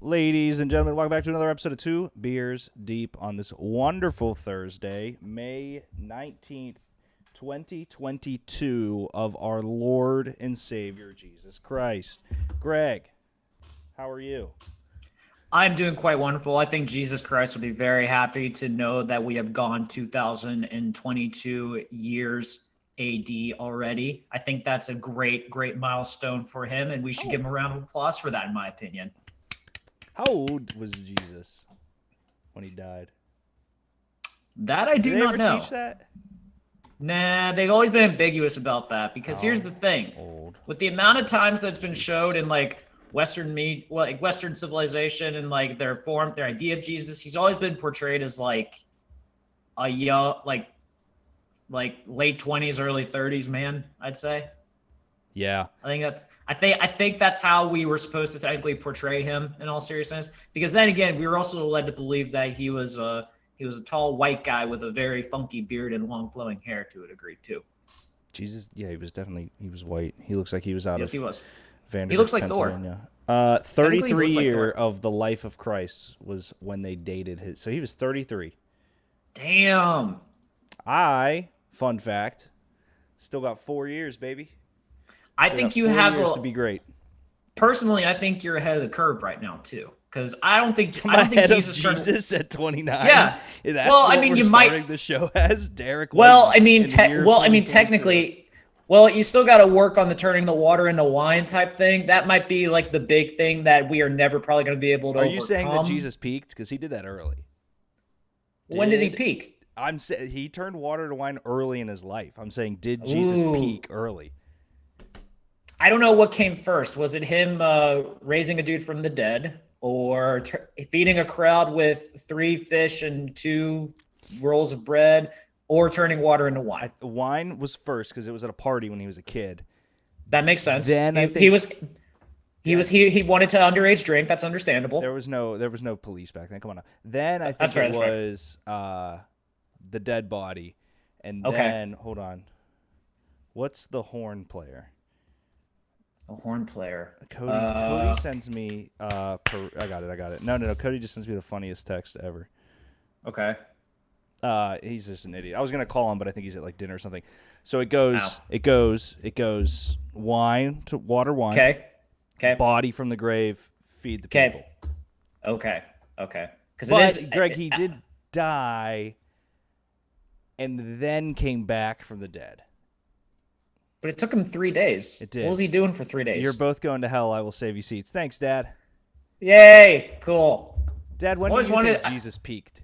Ladies and gentlemen, welcome back to another episode of Two Beers Deep on this wonderful Thursday, May 19th, 2022, of our Lord and Savior, Jesus Christ. Greg, how are you? I'm doing quite wonderful. I think Jesus Christ will be very happy to know that we have gone 2022 years AD already. I think that's a great milestone for him, and we should give him a round of applause for that, in my opinion. How old was Jesus when he died? That I do Did they not ever know. teach that? Nah, they've always been ambiguous about that because here's the thing. Old. With the amount of times that's been showed in like Western civilization and like their idea of Jesus, he's always been portrayed as like a young, like late 20s, early 30s man, I'd say. Yeah. I think that's how we were supposed to technically portray him in all seriousness. Because then again, we were also led to believe that he was a tall white guy with a very funky beard and long flowing hair to a degree too. Jesus, yeah, he was white. He looks like he was out Yes, of he was. He Vanderbilt, looks like Thor. Pennsylvania. Technically, he 33 looks like year Thor. of the life of Christ was when they dated his. So he was 33. Damn. Fun fact, still got 4 years, baby. I Still think got you 4 have years to be great. personally. I think you're ahead of the curve right now too, because I don't think I'm ahead of Jesus turned. Jesus at 29. Yeah. That's Well, I what mean, we're you starting might. the show as Derek White. Well, I mean, in the year of 2022. technically, well, you still got to work on the turning the water into wine type thing. That might be like the big thing that we are never probably going to be able to Are overcome. you saying that Jesus peaked? Because he did that early. When did he peak? He turned water to wine early in his life. I'm saying, did Jesus Ooh. peak early? I don't know what came first. Was it him raising a dude from the dead, or feeding a crowd with 3 fish and 2 rolls of bread, or turning water into wine? Wine was first because it was at a party when he was a kid. That makes sense. Then I he, think he was he wanted to underage drink. That's understandable. there was no police back then. Come on now. Then I That's think fair, it that's fair. was the dead body, and Okay. then hold on. What's the horn player? A horn player. Cody sends me. I got it. No. Cody just sends me the funniest text ever. Okay. He's just an idiot. I was gonna call him, but I think he's at like dinner or something. So it goes, Ow. it goes wine to water wine. Okay. Okay. Body from the grave, feed the Okay. people. Okay. Because But Greg, he did die, and then came back from the dead. But it took him 3 days. It did. What was he doing for 3 days? You're both going to hell. I will save you seats. Thanks, Dad. Yay! Cool. Dad, when do Always you wanted- think Jesus peaked?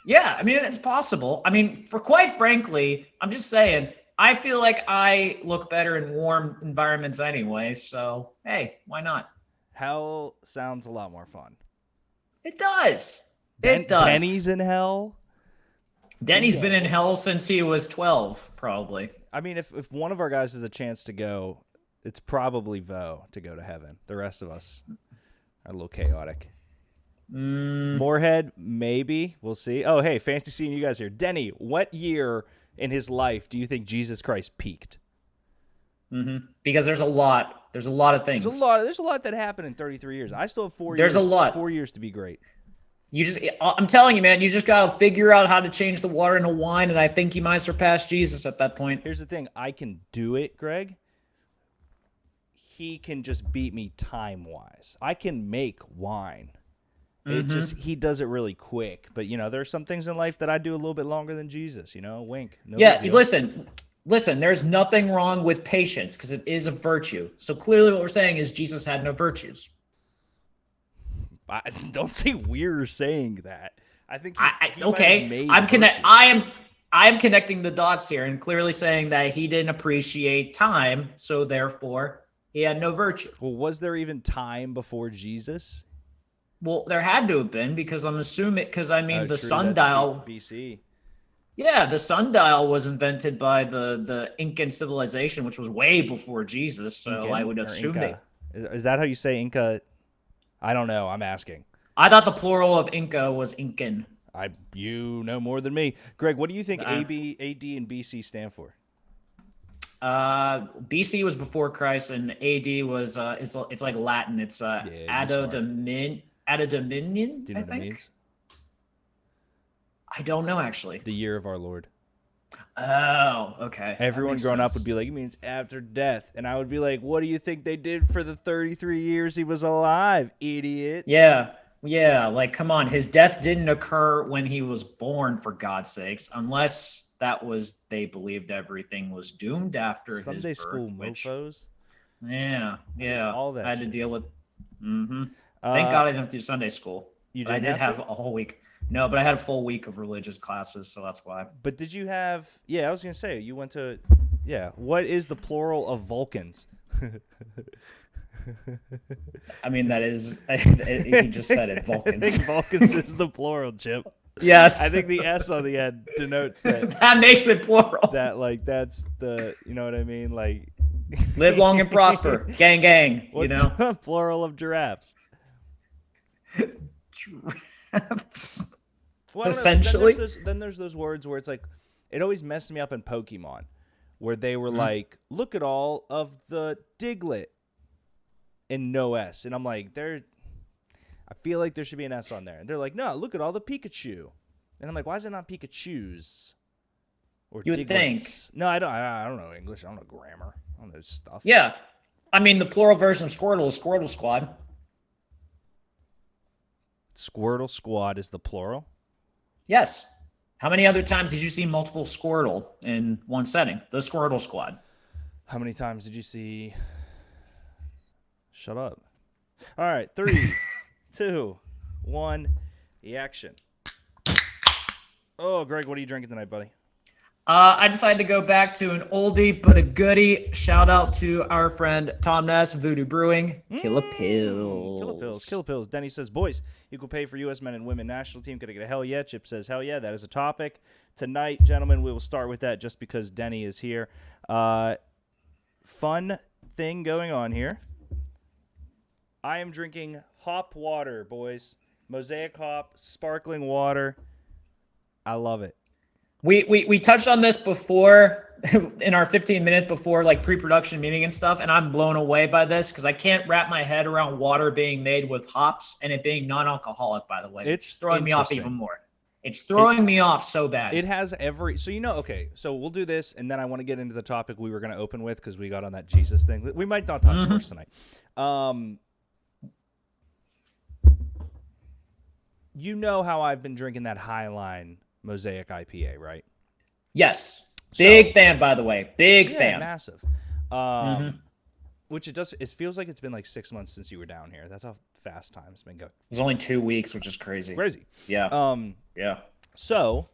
Yeah, I mean it's possible. I mean, for quite frankly, I'm just saying. I feel like I look better in warm environments anyway. So hey, why not? Hell sounds a lot more fun. It does. It does. Denny's in hell. Denny's been in hell since he was 12, probably. I mean, if one of our guys has a chance to go, it's probably Vo to go to heaven. The rest of us are a little chaotic. Moorhead, maybe. We'll see. Oh, hey, fancy seeing you guys here. Denny, what year in his life do you think Jesus Christ peaked? Because there's a lot. There's a lot of things. There's a lot that happened in 33 years. I still have 4 years. There's a lot. 4 years to be great. I'm telling you, man, you just gotta figure out how to change the water into wine, and I think you might surpass Jesus at that point. Here's the thing. I can do it, Greg. He can just beat me time-wise. I can make wine. It just he does it really quick. But, there's some things in life that I do a little bit longer than Jesus, wink. No Yeah, big deal. listen, there's nothing wrong with patience because it is a virtue. So clearly what we're saying is Jesus had no virtues. Don't say we're saying that. I think he okay. might have made I'm virtue. I am connecting the dots here and clearly saying that he didn't appreciate time, so therefore he had no virtue. Well, was there even time before Jesus? Well, there had to have been because I'm assuming the True, that's sundial. BC. Yeah, the sundial was invented by the Incan civilization, which was way before Jesus. So Incan I would or assume Inca? Is that how you say Inca? I don't know. I'm asking. I thought the plural of Inca was Incan. You know more than me, Greg. What do you think Uh, AD, and BC stand for? BC was before Christ, and AD was it's like Latin. It's Yeah, you're smart. Adominion, Do you know I what it think. means? I don't know actually. The year of our Lord. Oh, okay. That Everyone makes growing up sense. would be like, it means after death. And I would be like, what do you think they did for the 33 years he was alive, idiots? Yeah, yeah. Like, come on, his death didn't occur when he was born, for God's sakes, unless that was they believed everything was doomed after his Sunday birth. school Which, mofos. yeah, All that I had to shit. deal with. hmm Thank Uh, God I didn't have to do Sunday school, you but I didn't did have have to? a whole week. No, but I had a full week of religious classes, so that's why. But did you have, yeah, I was going to say, you went to, yeah, what is the plural of Vulcans? I mean, that is, he just said it, I Vulcans. think Vulcans is the plural, Chip. Yes. I think the S on the end denotes that, that makes it plural. like, that's the, you know what I mean? Like, Live long and prosper. Gang, gang. what's You know? the plural of giraffes? Giraffes. Well, I don't know, 'cause Essentially. then there's those words where it's like, it always messed me up in Pokemon, where they were like, look at all of the Diglett and no S. And I'm like, I feel like there should be an S on there. And they're like, no, look at all the Pikachu. And I'm like, why is it not Pikachus? Or You would think. Diglets? No, I don't know English. I don't know grammar. I don't know stuff. Yeah. I mean, the plural version of Squirtle is Squirtle Squad. Squirtle Squad is the plural. Yes. How many other times did you see multiple Squirtle in one setting? The Squirtle Squad. How many times did you see? Shut up. All right, 3, 2, 1, the action. Oh, Greg, what are you drinking tonight, buddy? I decided to go back to an oldie but a goodie. Shout out to our friend Tom Ness, Voodoo Brewing. Killer Pills. Killer Pills. Killer Pills. Denny says, boys, equal pay for U.S. men and women national team. Could I get a hell yeah? Chip says, hell yeah. That is a topic. Tonight, gentlemen, we will start with that just because Denny is here. Fun thing going on here. I am drinking hop water, boys. Mosaic hop, sparkling water. I love it. We touched on this before in our 15-minute before like pre-production meeting and stuff, and I'm blown away by this because I can't wrap my head around water being made with hops and it being non-alcoholic, by the way. It's throwing me off even more. It's throwing me off so bad. It has every... So, okay, so we'll do this, and then I want to get into the topic we were going to open with because we got on that Jesus thing. We might not talk sports tonight. You know how I've been drinking that Highline Mosaic IPA, right? Yes. Big fan, by the way. Big fan. Massive. Which it feels like it's been like 6 months since you were down here. That's how fast time's been going. It was only 2 weeks, which is crazy. Crazy. Yeah. Yeah. So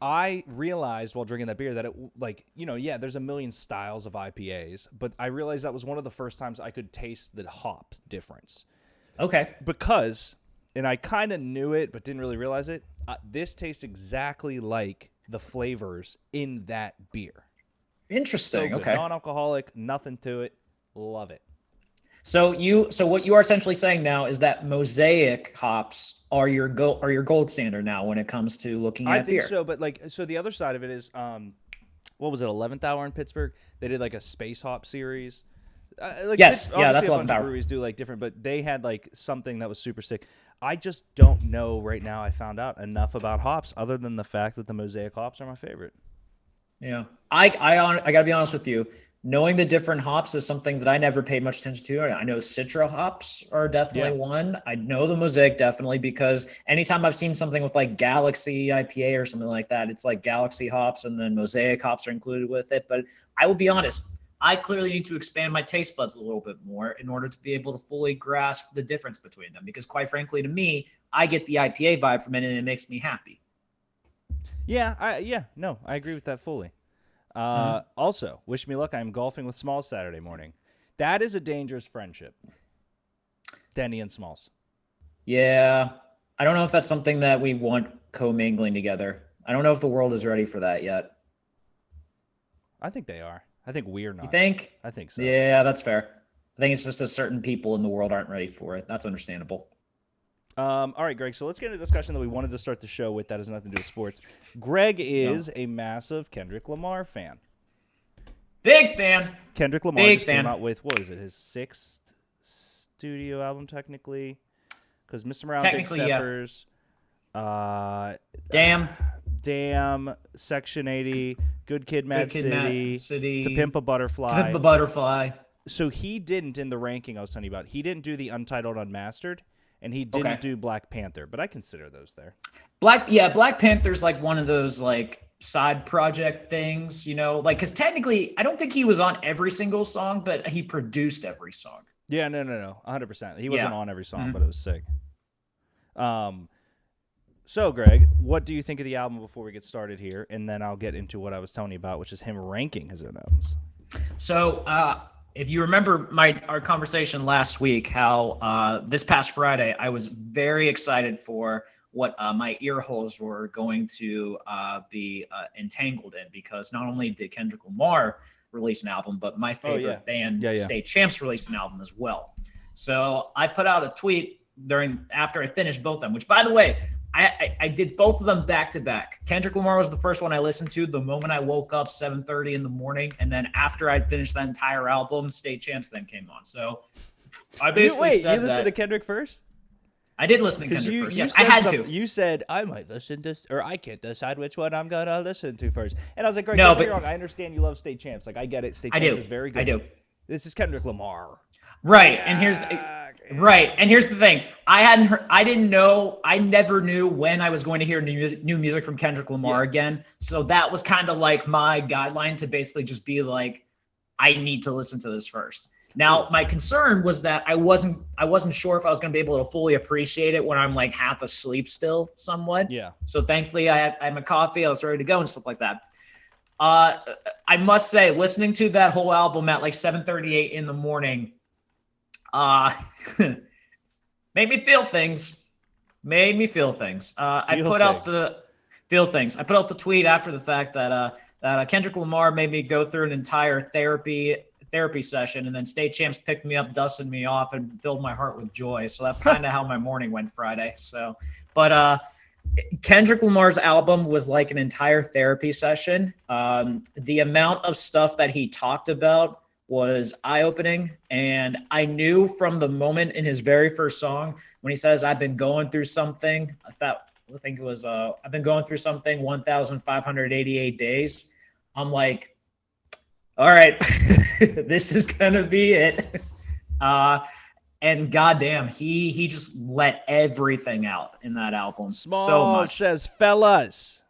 I realized while drinking that beer that it, there's a million styles of IPAs, but I realized that was one of the first times I could taste the hop difference. Okay. Because, and I kind of knew it, but didn't really realize it, this tastes exactly like the flavors in that beer. Interesting. So good. Okay. Non-alcoholic, nothing to it. Love it. So what you are essentially saying now is that Mosaic hops are your gold standard now when it comes to looking at beer. I think so, but so the other side of it is, what was it, 11th Hour in Pittsburgh? They did like a space hop series. Yes, obviously that's a 11th bunch Hour. of breweries do like different, but they had like something that was super sick. I just don't know right now. I found out enough about hops other than the fact that the Mosaic hops are my favorite. Yeah, I gotta be honest with you. Knowing the different hops is something that I never paid much attention to. I know Citra hops are definitely one. I know the Mosaic definitely because anytime I've seen something with like Galaxy IPA or something like that, it's like Galaxy hops and then Mosaic hops are included with it. But I will be honest, I clearly need to expand my taste buds a little bit more in order to be able to fully grasp the difference between them. Because quite frankly, to me, I get the IPA vibe from it and it makes me happy. Yeah, I agree with that fully. Also, wish me luck. I'm golfing with Smalls Saturday morning. That is a dangerous friendship. Denny and Smalls. Yeah, I don't know if that's something that we want commingling together. I don't know if the world is ready for that yet. I think they are. I think we're not. You think? I think so. Yeah, that's fair. I think it's just that certain people in the world aren't ready for it. That's understandable. All right, Greg, so let's get into a discussion that we wanted to start the show with that has nothing to do with sports. Greg is a massive Kendrick Lamar fan. Big fan. Kendrick Lamar Big just fan. came out with, what is it, his 6th studio album technically? Because Mr. Morale, Big Technically, yeah. Steppers, Damn. Damn, Section 80, Good Kid, Mad Good Kid, City, Mad City, To Pimp a Butterfly. To Pimp a Butterfly. So he didn't, in the ranking I was telling you about, he didn't do the Untitled Unmastered, and he didn't do Black Panther, but I consider those there. Black Panther's like one of those like side project things, you know, like, because technically I don't think he was on every single song, but he produced every song. Yeah, no, 100%. He wasn't on every song, but it was sick. So, Greg, what do you think of the album before we get started here? And then I'll get into what I was telling you about, which is him ranking his own albums. So, if you remember our conversation last week, how this past Friday I was very excited for what my ear holes were going to be entangled in, because not only did Kendrick Lamar release an album, but my favorite band, State Champs, released an album as well. So I put out a tweet after I finished both of them, which, by the way, I did both of them back to back. Kendrick Lamar was the first one I listened to the moment I woke up, 7:30 in the morning, and then after I finished that entire album, State Champs then came on. So I basically you listened to Kendrick first? I did listen to Kendrick first. Yes, I had to. You said I might listen to, or I can't decide which one I'm gonna listen to first. And I was like, Greg, don't get me wrong. I understand you love State Champs. Like, I get it. State Champs is very good. I do. This is Kendrick Lamar. Right, and here's the thing. I never knew when I was going to hear new music from Kendrick Lamar again. So that was kind of like my guideline to basically just be like, I need to listen to this first. Now, my concern was that I wasn't sure if I was going to be able to fully appreciate it when I'm like half asleep still, somewhat. Yeah. So thankfully, I had my coffee, I was ready to go and stuff like that. I must say, listening to that whole album at like 7:38 in the morning, made me feel things. I put out the tweet after the fact that Kendrick Lamar made me go through an entire therapy session, and then State Champs picked me up, dusted me off, and filled my heart with joy. So that's kind of how my morning went Friday. So, but Kendrick Lamar's album was like an entire therapy session. The amount of stuff that he talked about was eye-opening, and I knew from the moment in his very first song when he says, I've been going through something, I've been going through something 1,588 days. I'm like, all right, this is gonna be it. And goddamn, he just let everything out in that album. Small so much. Says fellas.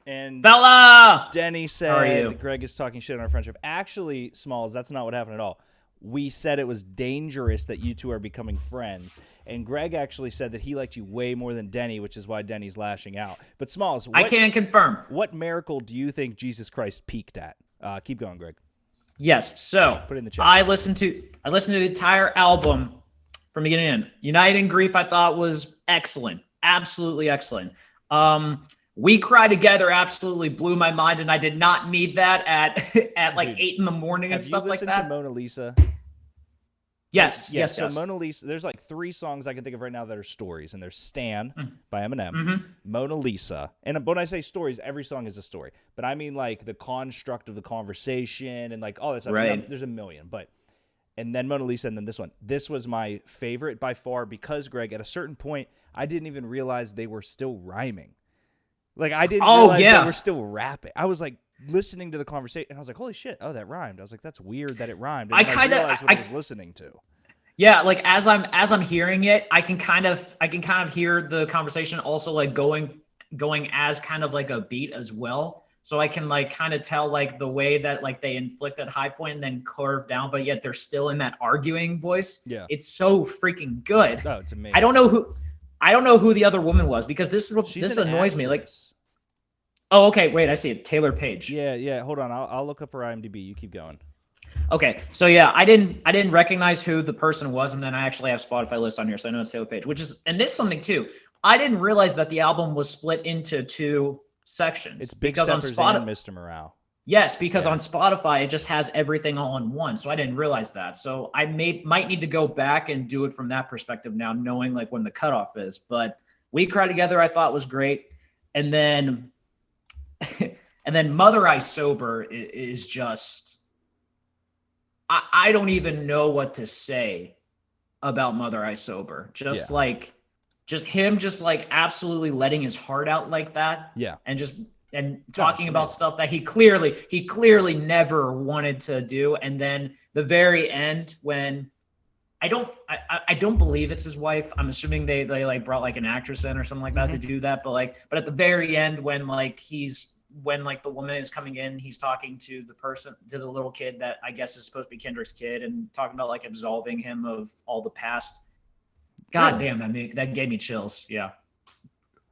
And Fella! Denny said Greg is talking shit on our friendship. Actually, Smalls, that's not what happened at all. We said it was dangerous that you two are becoming friends. And Greg actually said that he liked you way more than Denny, which is why Denny's lashing out. But Smalls, I can't confirm. What miracle do you think Jesus Christ peaked at? Keep going, Greg. Yes, so put it in the chat. I listened to the entire album from beginning to end. United in Grief, I thought, was excellent. Absolutely excellent. We Cry Together absolutely blew my mind, and I did not need that at like 8 in the morning and stuff like that. Have you listened to Mona Lisa? Yes. So Mona Lisa, there's like 3 songs I can think of right now that are stories, and there's Stan by Eminem, Mona Lisa, and when I say stories, every song is a story, but I mean like the construct of the conversation and like all that stuff. Right. There's a million, and then Mona Lisa, and then this one. This was my favorite by far because, Greg, at a certain point, I didn't even realize they were still rhyming. Like, I didn't realize they were still rapping. I was like listening to the conversation, and I was like, holy shit, oh, that rhymed. I was like, that's weird that it rhymed. And I realized what I was listening to. Yeah, like as I'm hearing it, I can kind of hear the conversation also like going as kind of like a beat as well. So I can like kind of tell like the way that like they inflict that high point and then curve down, but yet they're still in that arguing voice. Yeah. It's so freaking good. Oh, it's amazing. I don't know who the other woman was, because this annoys me. Like, oh, okay, wait, I see it. Taylor Page. Yeah. Hold on, I'll look up her IMDb. You keep going. Okay, so yeah, I didn't recognize who the person was, and then I actually have Spotify list on here, so I know it's Taylor Page. And this is something too. I didn't realize that the album was split into 2 sections. It's Big Steppers and Mr. Morale. Yes, because on Spotify it just has everything all in one, so I didn't realize that. So I might need to go back and do it from that perspective now, knowing like when the cutoff is. But We Cry Together I thought was great, and then Mother I Sober is just I don't even know what to say about Mother I Sober. Just Yeah. like, just him, just like absolutely letting his heart out like that, Yeah. and just and No, talking it's about amazing. stuff that he clearly never wanted to do. And then the very end when I don't believe it's his wife. I'm assuming they like brought like an actress in or something like that to do that. But at the very end when like the woman is coming in, he's talking to the little kid that I guess is supposed to be Kendrick's kid, and talking about like absolving him of all the past. God Really? damn, that gave me chills. Yeah.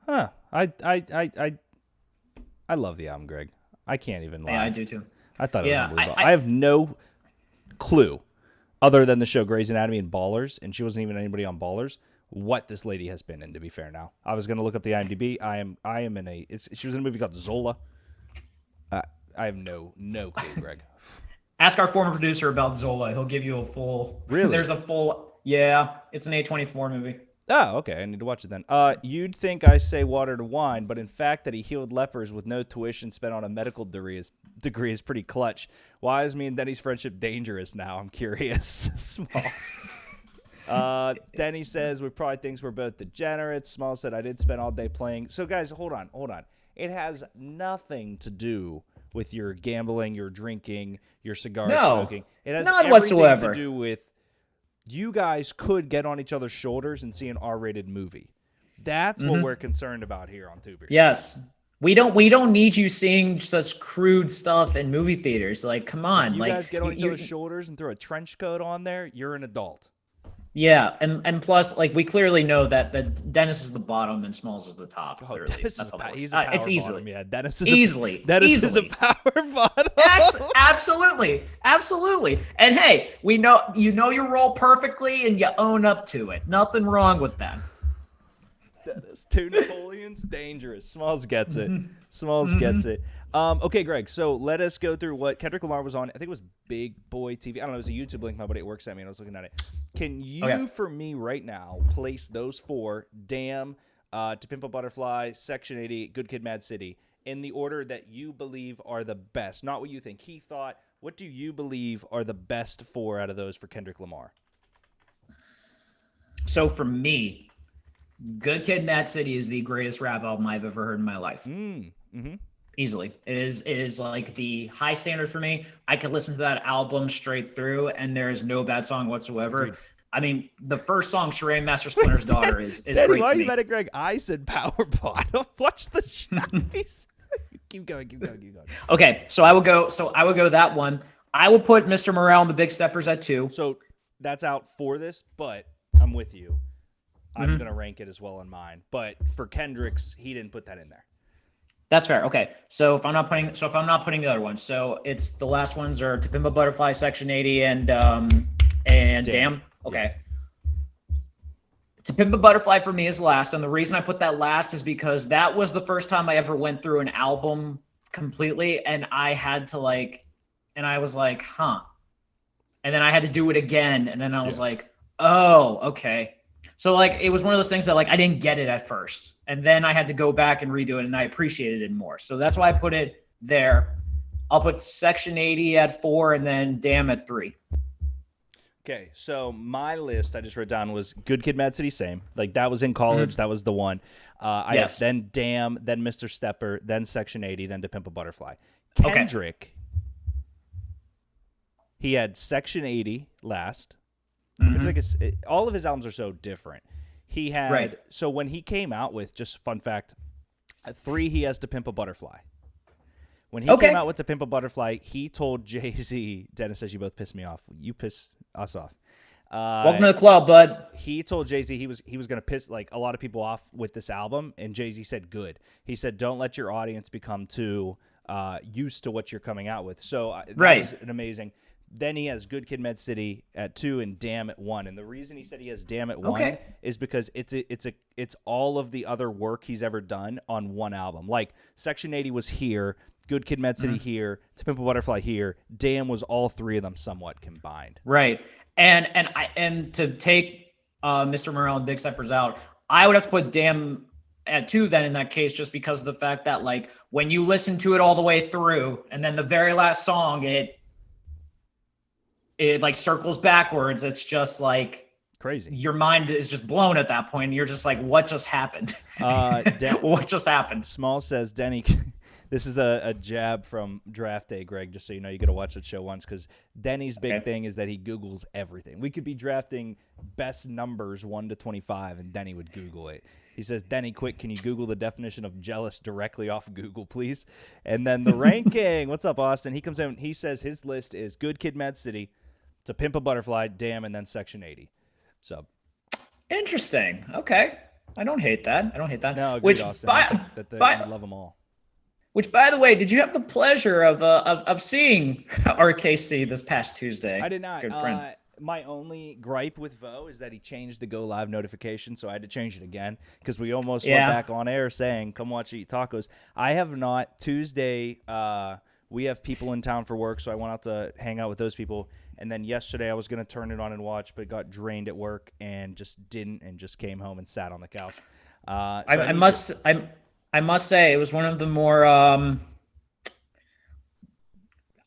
Huh. I love the album, Greg. I can't even Yeah, I lie. do too. I thought it was Yeah, unbelievable. I have no clue, other than the show Grey's Anatomy and Ballers, and she wasn't even anybody on Ballers, what this lady has been in, to be fair now. I was going to look up the IMDb. I am in a... she was in a movie called Zola. I have no clue, Greg. Ask our former producer about Zola. He'll give you a full. Really? There's a full. Yeah, it's an A24 movie. Oh, okay. I need to watch it then. You'd think I say water to wine, but in fact that he healed lepers with no tuition spent on a medical degree is pretty clutch. Why is me and Denny's friendship dangerous now? I'm curious. Smalls. Denny says we probably thinks we're both degenerates. Small said I did spend all day playing. So guys, hold on. It has nothing to do with your gambling, your drinking, your cigar No, smoking. It has none everything whatsoever. to do with you guys could get on each other's shoulders and see an R-rated movie. That's what we're concerned about here on Two Beers. Yes. We don't need you seeing such crude stuff in movie theaters. Like, come on. If you like guys get on each other's shoulders and throw a trench coat on there, you're an adult. yeah, and plus, like, we clearly know that Dennis is the bottom and Smalls is the top. Oh, Clearly, Dennis that's is how that works. he's a power It's bottom. easily. Yeah, Dennis is Easily. Dennis is a Easily. power bottom. Absolutely. Absolutely. And hey, we know you know your role perfectly and you own up to it. Nothing wrong with that. Dennis, two Napoleons, dangerous. Smalls gets it. Smalls gets it. Okay, Greg. So let us go through what Kendrick Lamar was on. I think it was Big Boy TV. I don't know. It was a YouTube link. My buddy at work sent me, and I was looking at it. Can you, for me right now, place those four: Damn, To Pimp a Butterfly, Section 80, Good Kid, Mad City, in the order that you believe are the best? Not what you think he thought. What do you believe are the best four out of those for Kendrick Lamar? So for me, Good Kid, Mad City is the greatest rap album I've ever heard in my life. Easily. It is like the high standard for me. I could listen to that album straight through and there is no bad song whatsoever. Agreed. I mean, the first song, Sheree Master Splinter's Daughter, is Daddy, great why to are you me. mad at Greg? I said power bottom. Watch the shots. Keep going. Okay, so I would go that one. I would put Mr. Morale and the Big Steppers at 2. So that's out for this, but I'm with you. I'm gonna rank it as well on mine. But for Kendrick's, he didn't put that in there. That's fair. Okay. So if I'm not putting the other ones, so it's the last ones are To Pimp a Butterfly, Section 80, and Damn. Okay. To Pimp a Butterfly for me is last, and the reason I put that last is because that was the first time I ever went through an album completely, and I was like, huh. And then I had to do it again, and then I was like, oh, okay. So like it was one of those things that like I didn't get it at first, and then I had to go back and redo it, and I appreciated it more. So that's why I put it there. I'll put Section 80 at 4, and then Damn at 3. Okay, so my list I just wrote down was Good Kid, Mad City, same. Like that was in college. That was the one. I Yes. then Damn, then Mr. Stepper, then Section 80, then To Pimp a Butterfly. Okay. Kendrick, he had Section 80 last. It's like all of his albums are so different. He had Right. So when he came out with, just fun fact, at 3 he has To Pimp a Butterfly. When he came out with To Pimp a Butterfly, he told Jay-Z, Dennis says you both piss me off. You piss us off. Welcome to the club, bud. He told Jay-Z he was going to piss like a lot of people off with this album, and Jay-Z said good. He said don't let your audience become too used to what you're coming out with. So that was an amazing. Then he has Good Kid, Mad City at 2 and Damn at 1. And the reason he said he has Damn at 1 is because it's all of the other work he's ever done on one album. Like Section 80 was here, Good Kid, Mad City here, To Pimp a Butterfly here. Damn was all three of them somewhat combined. Right. And to take Mr. Morale and Big Steppers out, I would have to put Damn at 2 then in that case, just because of the fact that like when you listen to it all the way through and then the very last song, it like circles backwards. It's just like Crazy. your mind is just blown at that point. And you're just like, what just happened? What just happened? Small says, Denny, this is a jab from Draft Day, Greg, just so you know. You got to watch that show once, because Denny's big thing is that he Googles everything. We could be drafting best numbers 1 to 25, and Denny would Google it. He says, Denny, quick, can you Google the definition of jealous directly off Google, please? And then the ranking. What's up, Austin? He comes in. He says his list is Good Kid, Mad City, To Pimp a Butterfly, Damn, and then Section 80. So interesting. Okay. I don't hate that. No, agreed, Austin. I think that you love them all. Which, by the way, did you have the pleasure of seeing RKC this past Tuesday? I did not. Good friend. My only gripe with Vo is that he changed the Go Live notification, so I had to change it again because we almost went back on air saying, come watch Eat Tacos. I have not. Tuesday, we have people in town for work, so I went out to hang out with those people. And then yesterday I was going to turn it on and watch, but got drained at work and just didn't, and just came home and sat on the couch. I must say it was one of the more I'm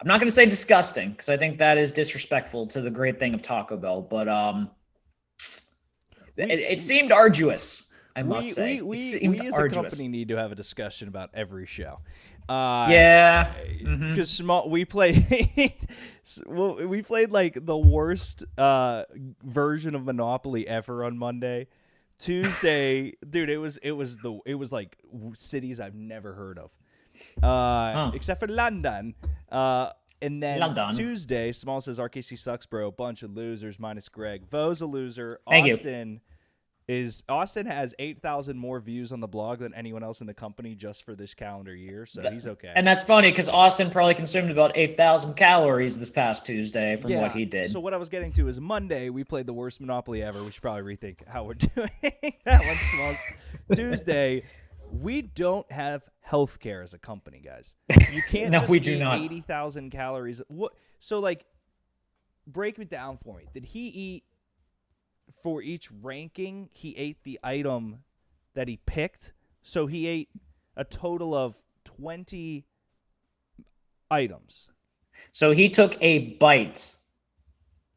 not going to say disgusting, because I think that is disrespectful to the great thing of Taco Bell, but it seemed arduous, I must say. We as a company need to have a discussion about every show. Because small, we played like the worst version of Monopoly ever on Monday. Tuesday, dude, it was like cities I've never heard of, except for London. And then London. Tuesday, Small says RKC sucks, bro. Bunch of losers minus Greg. Vo's a loser. Thank Austin has 8,000 more views on the blog than anyone else in the company just for this calendar year, so he's okay. And that's funny because Austin probably consumed about 8,000 calories this past Tuesday from what he did. So what I was getting to is Monday we played the worst Monopoly ever. We should probably rethink how we're doing that one. Smalls. Tuesday, we don't have healthcare as a company, guys. You can't No, just we eat do not. 80,000 calories. What? So like, break it down for me. Did he eat? For each ranking, he ate the item that he picked. So he ate a total of 20 items. So he took a bite.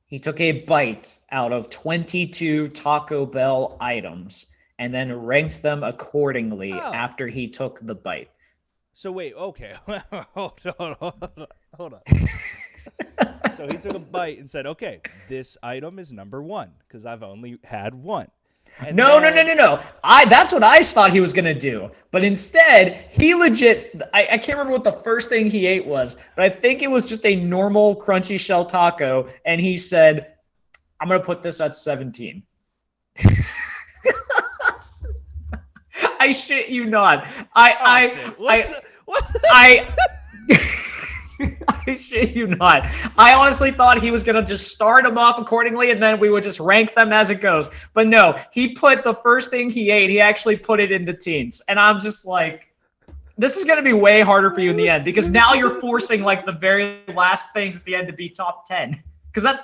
He took a bite out of 22 Taco Bell items and then ranked them accordingly after he took the bite. So wait, okay. Hold on. So he took a bite and said, okay, this item is number 1 because I've only had one. And No. That's what I thought he was going to do. But instead, he legit, I can't remember what the first thing he ate was, but I think it was just a normal crunchy shell taco. And he said, I'm going to put this at 17. I shit you not. I shit you not. I honestly thought he was going to just start them off accordingly and then we would just rank them as it goes. But no, he put the first thing he ate, he actually put it into teens. And I'm just like, this is going to be way harder for you in the end because now you're forcing like the very last things at the end to be top 10. Because that's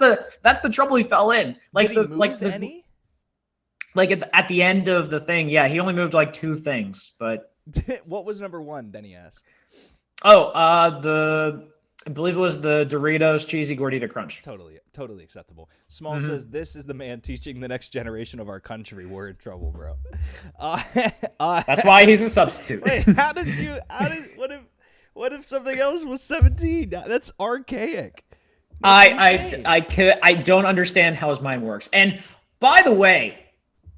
the trouble he fell in. Like Did he move any? Like at the end of the thing, yeah, he only moved like 2 things, but What was number 1? Then he asked. I believe it was the Doritos Cheesy Gordita Crunch. Totally acceptable. Small says, this is the man teaching the next generation of our country. We're in trouble, bro. That's why he's a substitute. Wait, what if something else was 17? That's archaic. I don't understand how his mind works. And by the way,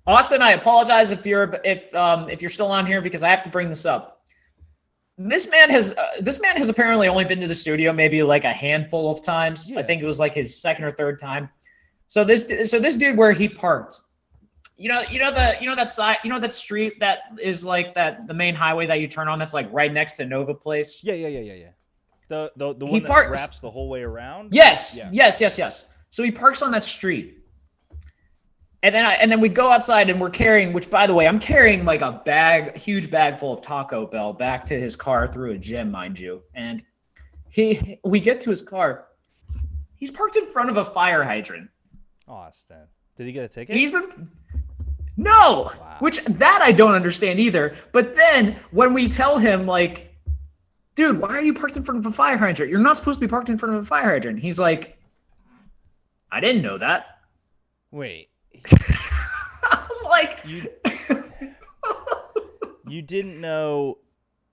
Austin, I apologize if you're still on here because I have to bring this up. This man has apparently only been to the studio maybe like a handful of times. Yeah. I think it was like his second or third time. So this dude where he parked, that street that is like the main highway that you turn on that's like right next to Nova Place. Yeah. The one that wraps the whole way around. Yes. Yeah. Yes. So he parks on that street. And then we go outside and we're carrying, which by the way, I'm carrying like a huge bag full of Taco Bell back to his car through a gym, mind you. And we get to his car. He's parked in front of a fire hydrant. Austin, did he get a ticket? No, wow. Which that I don't understand either. But then when we tell him like, dude, why are you parked in front of a fire hydrant? You're not supposed to be parked in front of a fire hydrant. He's like, I didn't know that. Wait, Like, you didn't know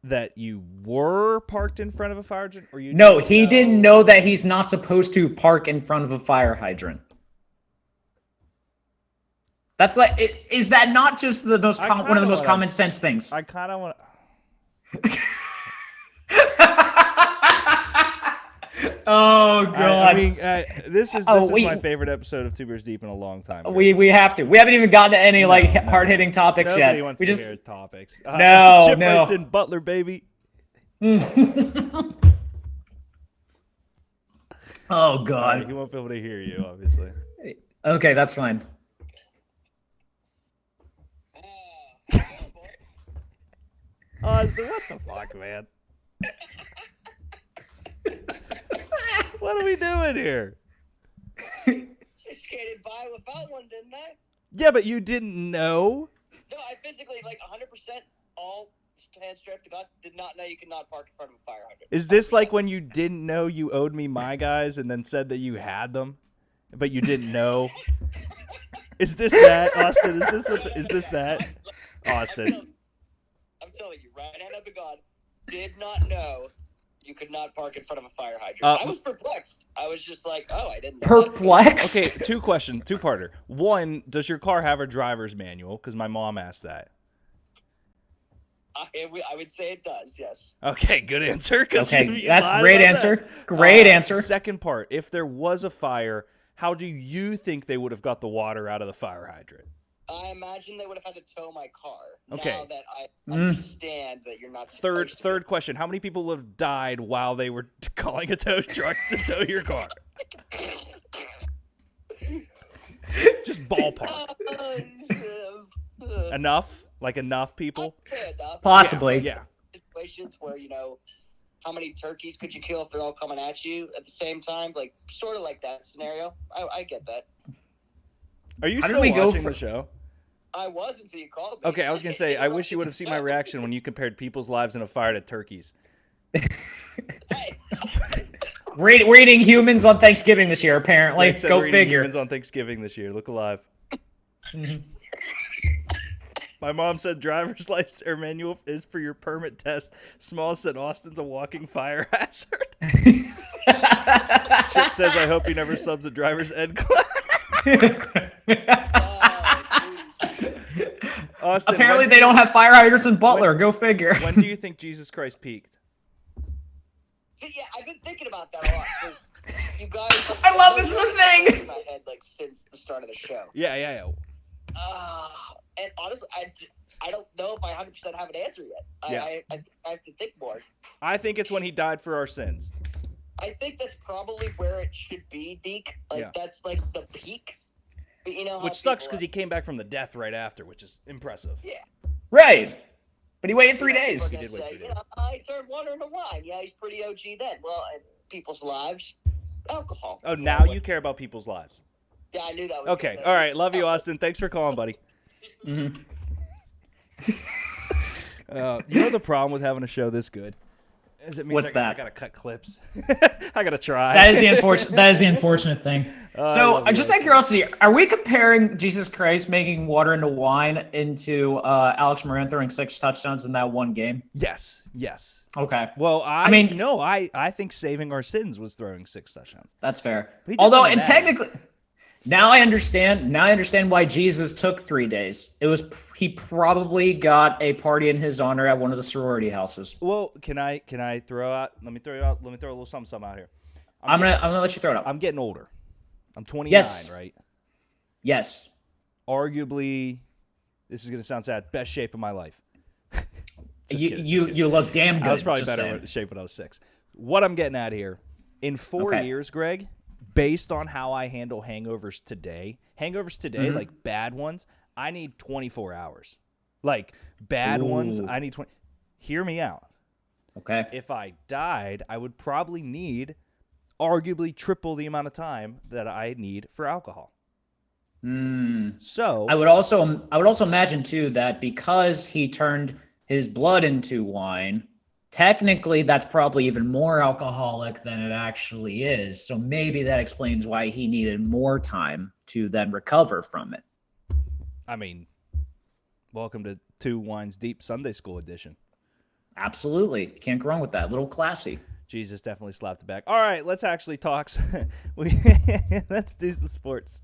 that you were parked in front of a fire hydrant, or you no, didn't he didn't know that he's not supposed to park in front of a fire hydrant. That's like, is that not just the most I one of kinda the most wanna- common sense things? I kind of want. Oh god. I mean, this is my favorite episode of Two Beers Deep in a long time. We have to. We haven't even gotten to any No, like no. hard-hitting topics Nobody yet. wants We to just hear topics. No, Chip no. writes in Butler, baby. Oh god. He won't be able to hear you, obviously. Okay, that's fine. Oh, so what the fuck, man? What are we doing here? Just skated by without one, didn't I? Yeah, but you didn't know. No, I physically, like, 100% all hands strapped to God, did not know you could not park in front of a fire hydrant. Is this like when you didn't know you owed me my guys and then said that you had them, but you didn't know? Is this that, Austin? Is this that, Austin? I'm telling you, right hand up to God, did not know you could not park in front of a fire hydrant. I was perplexed. I was just like, oh, I didn't know that. Perplexed? Okay, two-parter. One, does your car have a driver's manual? Because my mom asked that. I would say it does, yes. Okay, good answer. Okay, that's great answer. Great answer. Second part, if there was a fire, how do you think they would have got the water out of the fire hydrant? I imagine they would have had to tow my car. Okay. Now that I understand that you're not supposed to. Third question, how many people have died while they were calling a tow truck to tow your car? Just ballpark. Enough? Like enough people? I'd say enough. Possibly. Yeah. Situations where, you know, how many turkeys could you kill if they're all coming at you at the same time? Like, sort of like that scenario. I get that. Are you How did still we go watching for- the show? I was until you called me. Okay, I was going to say, I wish you would have seen my reaction when you compared people's lives in a fire to turkeys. Hey, We're eating humans on Thanksgiving this year, apparently. Greg said Go we're eating figure. humans on Thanksgiving this year. Look alive. My mom said driver's license or manual is for your permit test. Small said Austin's a walking fire hazard. Chip says, I hope he never subs a driver's ed class. Austin, Apparently when they don't have fire hydrants in Butler. Go figure. When do you think Jesus Christ peaked? yeah, I've been thinking about that a lot. 'Cause you guys. Like, I love this is a thing. In my head, like since the start of the show. Yeah. And honestly, I don't know if I 100% have an answer yet. Yeah. I have to think more. I think it's when he died for our sins. I think that's probably where it should be, Deke. Like, Yeah. that's like the peak. But you know how Which sucks people because he came back from the death right after, which is impressive. Yeah. Right. But he waited 3 People are days. He gonna did wait say, 3 days. You know, I turned water into wine. Yeah, he's pretty OG then. Well, in people's lives, alcohol. Oh, now you care about people's lives. Yeah, I knew that was Okay, gonna- all right. Love you, Austin. Thanks for calling, buddy. Mhm. You know the problem with having a show this good? Is it means What's I that? gotta cut clips. I gotta try. That is the unfortunate thing. I So, love you, just out of Austin. curiosity, are we comparing Jesus Christ making water into wine into Alex Moran throwing 6 touchdowns in that one game? Yes. Okay, Well, I mean- mean, no, I think saving our sins was throwing 6 touchdowns. that's fair. But he did Although, win and that. technically, now I understand why Jesus took 3 days. He probably got a party in his honor at one of the sorority houses. Well, can I throw out? Let me throw a little something out here. I'm gonna let you throw it up. I'm getting older. I'm 29, Yes. right? Yes. Arguably, this is gonna sound sad. Best shape of my life. Just kidding. You look damn good. I was probably just better saying. in shape when I was 6. What I'm getting at here, in 4 Okay. years, Greg, based on how I handle hangovers today, Mm-hmm. like bad ones, I need 24 hours. Like bad ones, Ooh. I need 20. Hear me out. Okay. If I died, I would probably need arguably triple the amount of time that I need for alcohol. So I would also imagine too that because he turned his blood into wine, technically that's probably even more alcoholic than it actually is. So maybe that explains why he needed more time to then recover from it. I mean, welcome to Two Wines Deep Sunday School edition. Absolutely. Can't go wrong with that. A little classy. Jesus definitely slapped it back. All right, let's actually talk. Let's do the sports.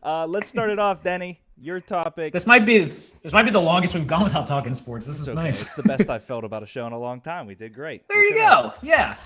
Let's start it off, Denny. Your topic. This might be the longest we've gone without talking sports. This is okay. nice. It's the best I've felt about a show in a long time. We did great. There you go. Yeah.